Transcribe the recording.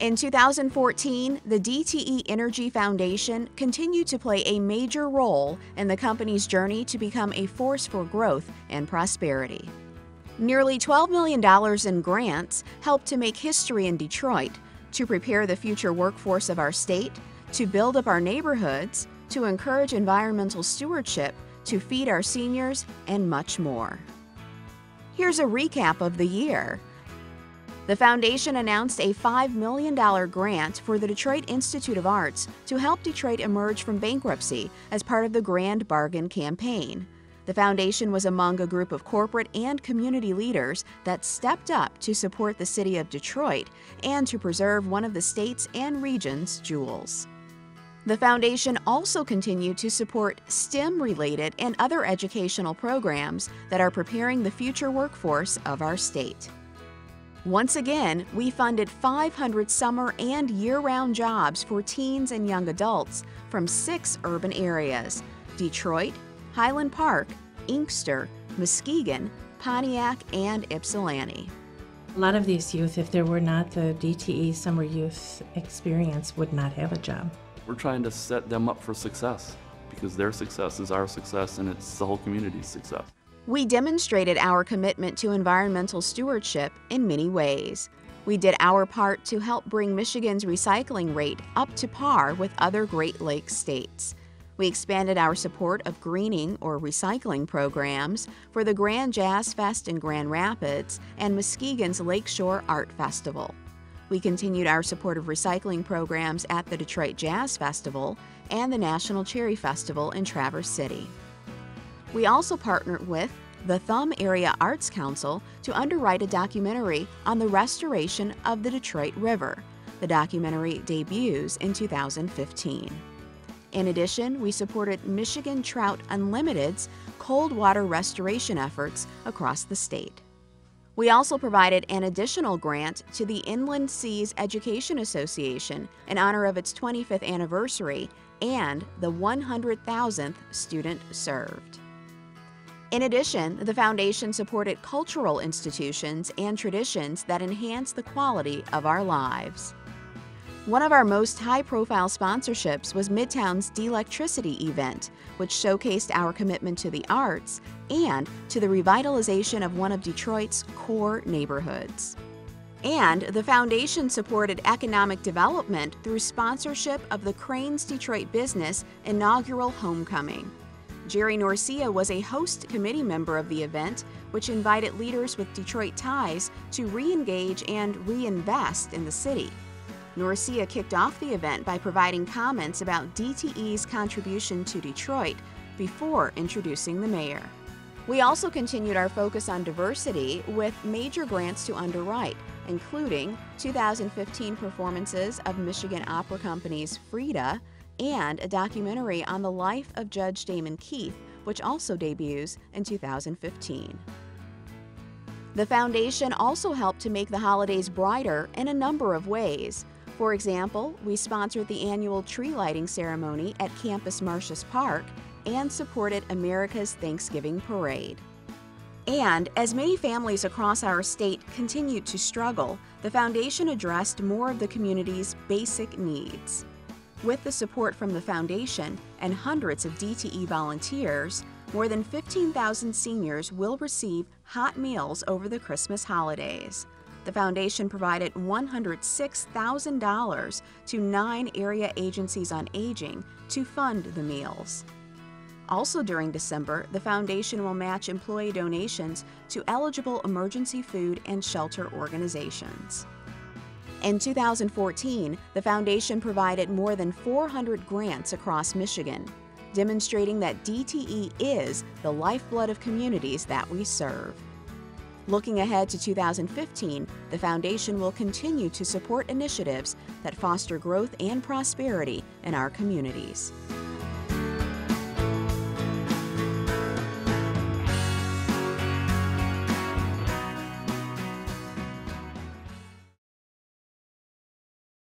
In 2014, the DTE Energy Foundation continued to play a major role in the company's journey to become a force for growth and prosperity. Nearly $12 million in grants helped to make history in Detroit, to prepare the future workforce of our state, to build up our neighborhoods, to encourage environmental stewardship, to feed our seniors, and much more. Here's a recap of the year. The foundation announced a $5 million grant for the Detroit Institute of Arts to help Detroit emerge from bankruptcy as part of the Grand Bargain campaign. The foundation was among a group of corporate and community leaders that stepped up to support the city of Detroit and to preserve one of the state's and region's jewels. The foundation also continued to support STEM-related and other educational programs that are preparing the future workforce of our state. Once again, we funded 500 summer and year-round jobs for teens and young adults from 6 urban areas: Detroit, Highland Park, Inkster, Muskegon, Pontiac, and Ypsilanti. A lot of these youth, if there were not the DTE Summer Youth Experience, would not have a job. We're trying to set them up for success because their success is our success and it's the whole community's success. We demonstrated our commitment to environmental stewardship in many ways. We did our part to help bring Michigan's recycling rate up to par with other Great Lakes states. We expanded our support of greening or recycling programs for the Grand Jazz Fest in Grand Rapids and Muskegon's Lakeshore Art Festival. We continued our support of recycling programs at the Detroit Jazz Festival and the National Cherry Festival in Traverse City. We also partnered with the Thumb Area Arts Council to underwrite a documentary on the restoration of the Detroit River. The documentary debuts in 2015. In addition, we supported Michigan Trout Unlimited's cold water restoration efforts across the state. We also provided an additional grant to the Inland Seas Education Association in honor of its 25th anniversary and the 100,000th student served. In addition, the foundation supported cultural institutions and traditions that enhance the quality of our lives. One of our most high-profile sponsorships was Midtown's D-Electricity event, which showcased our commitment to the arts and to the revitalization of one of Detroit's core neighborhoods. And the foundation supported economic development through sponsorship of the Cranes Detroit Business inaugural homecoming. Jerry Norcia was a host committee member of the event, which invited leaders with Detroit ties to re-engage and reinvest in the city. Norcia kicked off the event by providing comments about DTE's contribution to Detroit before introducing the mayor. We also continued our focus on diversity with major grants to underwrite, including 2015 performances of Michigan Opera Company's Frida, and a documentary on the life of Judge Damon Keith, which also debuts in 2015. The foundation also helped to make the holidays brighter in a number of ways. For example, we sponsored the annual tree lighting ceremony at Campus Martius Park and supported America's Thanksgiving Parade. And as many families across our state continued to struggle, the foundation addressed more of the community's basic needs. With the support from the foundation and hundreds of DTE volunteers, more than 15,000 seniors will receive hot meals over the Christmas holidays. The foundation provided $106,000 to 9 area agencies on aging to fund the meals. Also during December, the foundation will match employee donations to eligible emergency food and shelter organizations. In 2014, the foundation provided more than 400 grants across Michigan, demonstrating that DTE is the lifeblood of communities that we serve. Looking ahead to 2015, the foundation will continue to support initiatives that foster growth and prosperity in our communities.